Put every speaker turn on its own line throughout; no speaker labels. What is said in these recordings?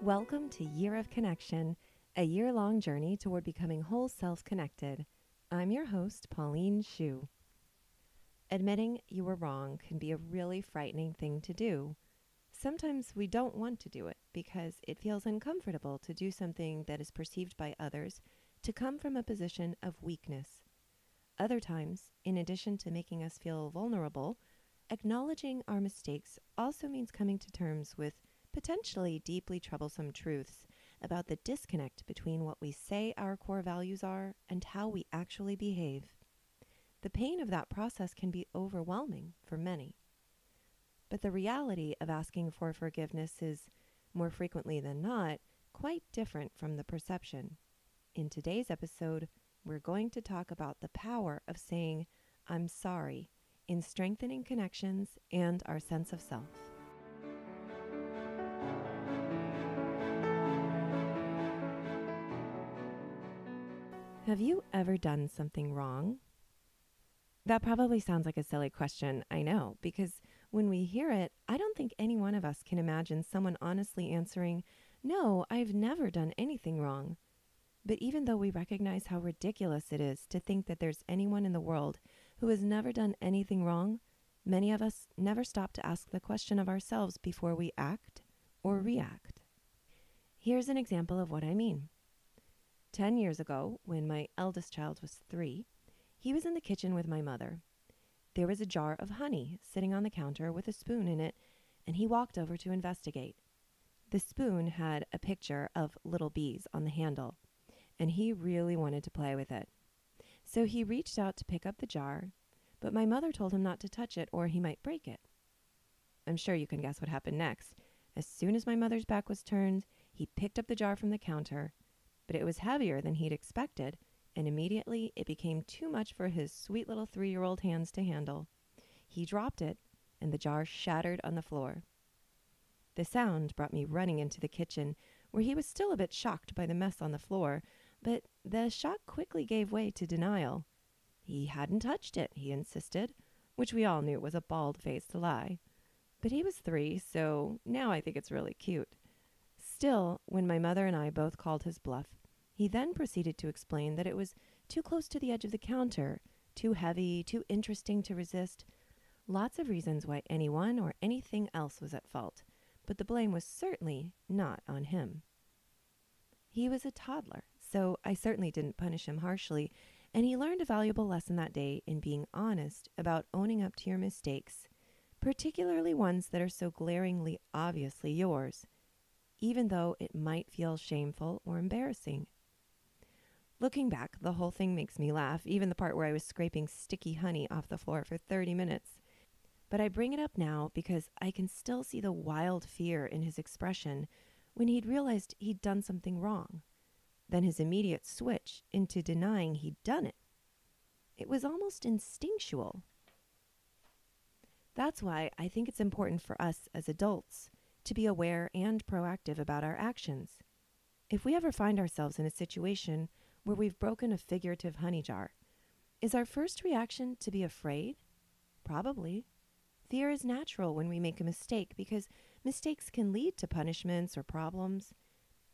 Welcome to Year of Connection, a year-long journey toward becoming whole self-connected. I'm your host, Pauline Shu. Admitting you were wrong can be a really frightening thing to do. Sometimes we don't want to do it because it feels uncomfortable to do something that is perceived by others to come from a position of weakness. Other times, in addition to making us feel vulnerable, acknowledging our mistakes also means coming to terms with potentially deeply troublesome truths about the disconnect between what we say our core values are and how we actually behave. The pain of that process can be overwhelming for many. But the reality of asking for forgiveness is, more frequently than not, quite different from the perception. In today's episode, we're going to talk about the power of saying, "I'm sorry," in strengthening connections and our sense of self. Have you ever done something wrong? That probably sounds like a silly question, I know, because when we hear it, I don't think any one of us can imagine someone honestly answering, "No, I've never done anything wrong." But even though we recognize how ridiculous it is to think that there's anyone in the world who has never done anything wrong, many of us never stop to ask the question of ourselves before we act or react. Here's an example of what I mean. 10 years ago, when my eldest child was 3, he was in the kitchen with my mother. There was a jar of honey sitting on the counter with a spoon in it, and he walked over to investigate. The spoon had a picture of little bees on the handle, and he really wanted to play with it. So he reached out to pick up the jar, but my mother told him not to touch it or he might break it. I'm sure you can guess what happened next. As soon as my mother's back was turned, he picked up the jar from the counter, but it was heavier than he'd expected, and immediately it became too much for his sweet little 3-year-old hands to handle. He dropped it, and the jar shattered on the floor. The sound brought me running into the kitchen, where he was still a bit shocked by the mess on the floor, but the shock quickly gave way to denial. He hadn't touched it, he insisted, which we all knew was a bald-faced lie. But he was 3, so now I think it's really cute. Still, when my mother and I both called his bluff, he then proceeded to explain that it was too close to the edge of the counter, too heavy, too interesting to resist. Lots of reasons why anyone or anything else was at fault, but the blame was certainly not on him. He was a toddler, so I certainly didn't punish him harshly, and he learned a valuable lesson that day in being honest about owning up to your mistakes, particularly ones that are so glaringly obviously yours, even though it might feel shameful or embarrassing. Looking back, the whole thing makes me laugh, even the part where I was scraping sticky honey off the floor for 30 minutes. But I bring it up now because I can still see the wild fear in his expression when he'd realized he'd done something wrong, then his immediate switch into denying he'd done it. It was almost instinctual. That's why I think it's important for us as adults to be aware and proactive about our actions. If we ever find ourselves in a situation where we've broken a figurative honey jar, is our first reaction to be afraid? Probably. Fear is natural when we make a mistake because mistakes can lead to punishments or problems,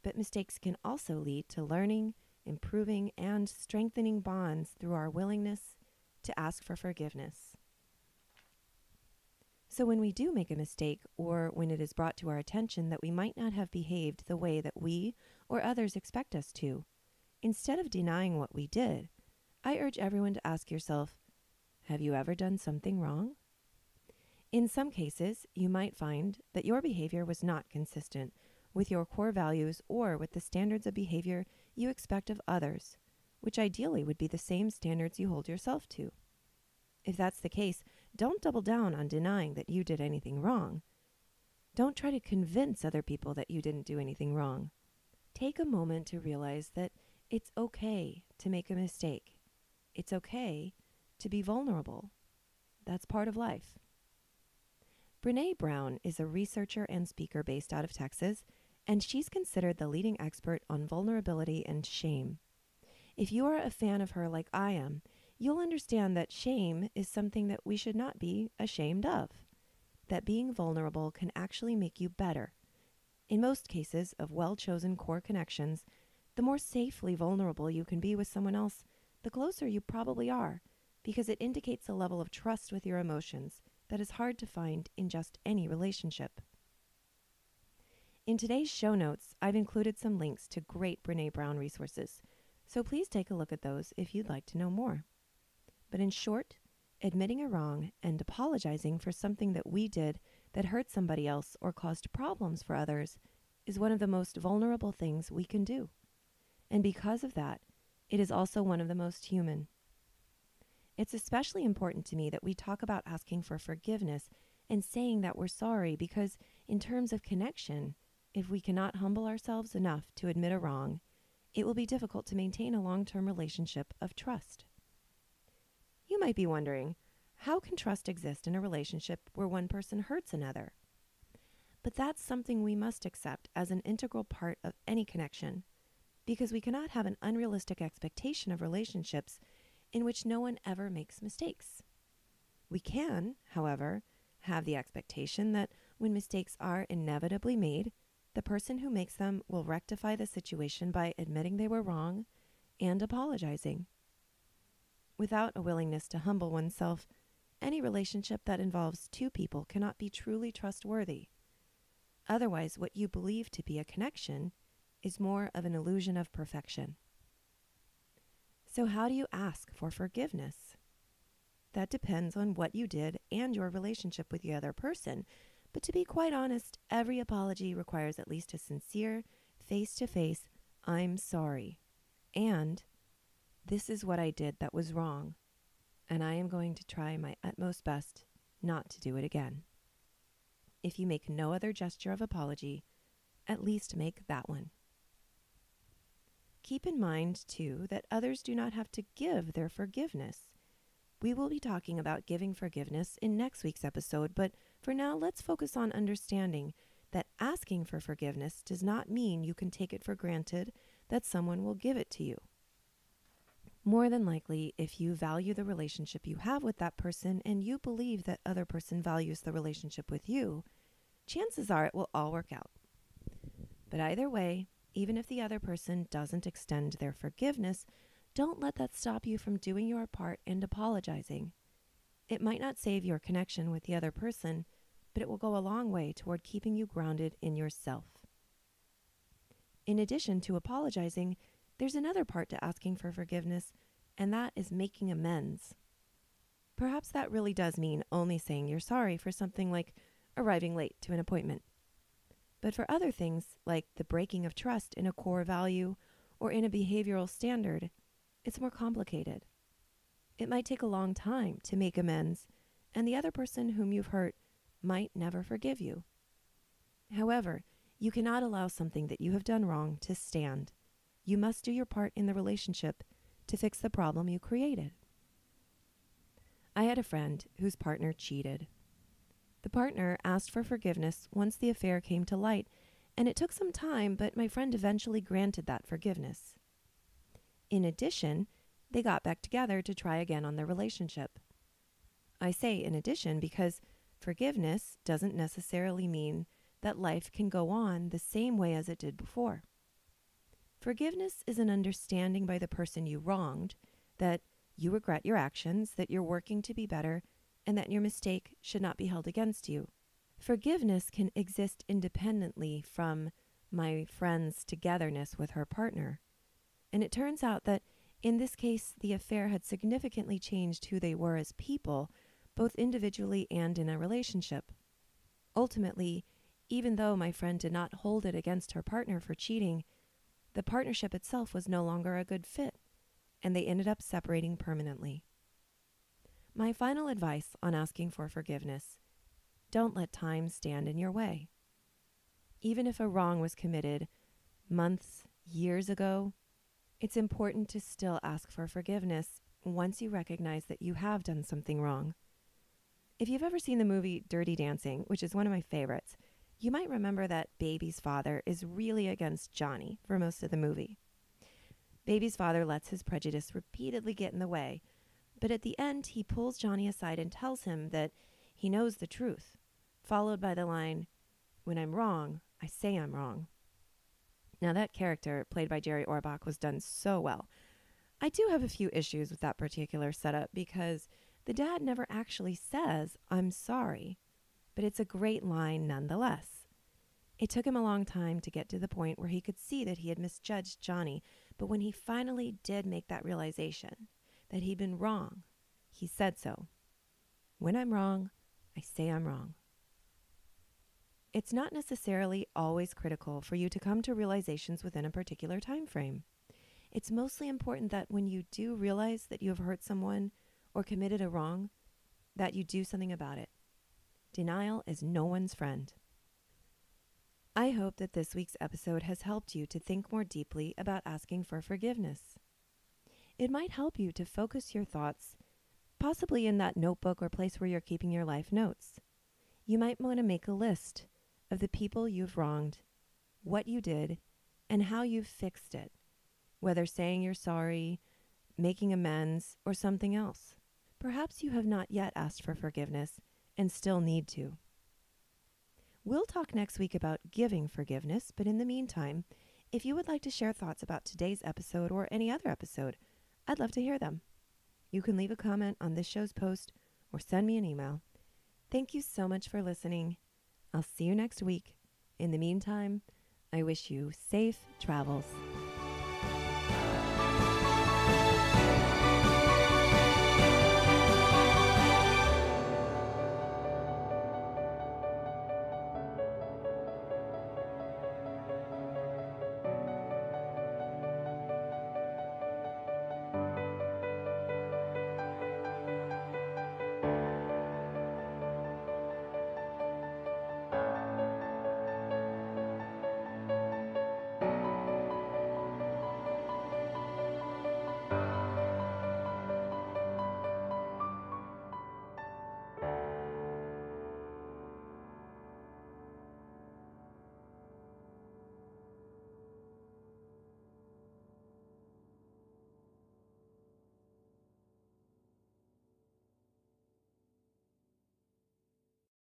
but mistakes can also lead to learning, improving, and strengthening bonds through our willingness to ask for forgiveness. So when we do make a mistake, or when it is brought to our attention that we might not have behaved the way that we or others expect us to, instead of denying what we did, I urge everyone to ask yourself, have you ever done something wrong? In some cases, you might find that your behavior was not consistent with your core values or with the standards of behavior you expect of others, which ideally would be the same standards you hold yourself to. If that's the case, don't double down on denying that you did anything wrong. Don't try to convince other people that you didn't do anything wrong. Take a moment to realize that it's okay to make a mistake. It's okay to be vulnerable. That's part of life. Brené Brown is a researcher and speaker based out of Texas, and she's considered the leading expert on vulnerability and shame. If you are a fan of her like I am, you'll understand that shame is something that we should not be ashamed of, that being vulnerable can actually make you better, In most cases of well-chosen core connections, the more safely vulnerable you can be with someone else, the closer you probably are, because it indicates a level of trust with your emotions that is hard to find in just any relationship. In today's show notes, I've included some links to great Brené Brown resources, so please take a look at those if you'd like to know more. But in short, admitting a wrong and apologizing for something that we did that hurt somebody else or caused problems for others is one of the most vulnerable things we can do. And because of that, it is also one of the most human. It's especially important to me that we talk about asking for forgiveness and saying that we're sorry because, in terms of connection, if we cannot humble ourselves enough to admit a wrong, it will be difficult to maintain a long-term relationship of trust. You might be wondering, how can trust exist in a relationship where one person hurts another? But that's something we must accept as an integral part of any connection, because we cannot have an unrealistic expectation of relationships in which no one ever makes mistakes. We can, however, have the expectation that when mistakes are inevitably made, the person who makes them will rectify the situation by admitting they were wrong and apologizing. Without a willingness to humble oneself, any relationship that involves two people cannot be truly trustworthy. Otherwise, what you believe to be a connection is more of an illusion of perfection. So how do you ask for forgiveness? That depends on what you did and your relationship with the other person. But to be quite honest, every apology requires at least a sincere, face-to-face, "I'm sorry," and "this is what I did that was wrong, and I am going to try my utmost best not to do it again." If you make no other gesture of apology, at least make that one. Keep in mind, too, that others do not have to give their forgiveness. We will be talking about giving forgiveness in next week's episode, but for now, let's focus on understanding that asking for forgiveness does not mean you can take it for granted that someone will give it to you. More than likely, if you value the relationship you have with that person and you believe that other person values the relationship with you, chances are it will all work out. But either way, even if the other person doesn't extend their forgiveness, don't let that stop you from doing your part and apologizing. It might not save your connection with the other person, but it will go a long way toward keeping you grounded in yourself. In addition to apologizing, there's another part to asking for forgiveness, and that is making amends. Perhaps that really does mean only saying you're sorry for something like arriving late to an appointment. But for other things, like the breaking of trust in a core value or in a behavioral standard, it's more complicated. It might take a long time to make amends, and the other person whom you've hurt might never forgive you. However, you cannot allow something that you have done wrong to stand. You must do your part in the relationship to fix the problem you created. I had a friend whose partner cheated. The partner asked for forgiveness once the affair came to light, and it took some time, but my friend eventually granted that forgiveness. In addition, they got back together to try again on their relationship. I say in addition because forgiveness doesn't necessarily mean that life can go on the same way as it did before. Forgiveness is an understanding by the person you wronged that you regret your actions, that you're working to be better, and that your mistake should not be held against you. Forgiveness can exist independently from my friend's togetherness with her partner. And it turns out that in this case, the affair had significantly changed who they were as people, both individually and in a relationship. Ultimately, even though my friend did not hold it against her partner for cheating, the partnership itself was no longer a good fit, and they ended up separating permanently. My final advice on asking for forgiveness: don't let time stand in your way. Even if a wrong was committed months, years ago, it's important to still ask for forgiveness once you recognize that you have done something wrong. If you've ever seen the movie Dirty Dancing, which is one of my favorites, you might remember that Baby's father is really against Johnny for most of the movie. Baby's father lets his prejudice repeatedly get in the way, but at the end he pulls Johnny aside and tells him that he knows the truth, followed by the line, "When I'm wrong, I say I'm wrong. Now, that character, played by Jerry Orbach, was done so well. I do have a few issues with that particular setup because the dad never actually says, I'm sorry, but it's a great line nonetheless. It took him a long time to get to the point where he could see that he had misjudged Johnny, but when he finally did make that realization that he'd been wrong, he said so. When I'm wrong, I say I'm wrong. It's not necessarily always critical for you to come to realizations within a particular time frame. It's mostly important that when you do realize that you have hurt someone or committed a wrong, that you do something about it. Denial is no one's friend. I hope that this week's episode has helped you to think more deeply about asking for forgiveness. It might help you to focus your thoughts, possibly in that notebook or place where you're keeping your life notes. You might want to make a list of the people you've wronged, what you did, and how you've fixed it, whether saying you're sorry, making amends, or something else. Perhaps you have not yet asked for forgiveness and still need to. We'll talk next week about giving forgiveness, but in the meantime, if you would like to share thoughts about today's episode or any other episode, I'd love to hear them. You can leave a comment on this show's post or send me an email. Thank you so much for listening. I'll see you next week. In the meantime, I wish you safe travels.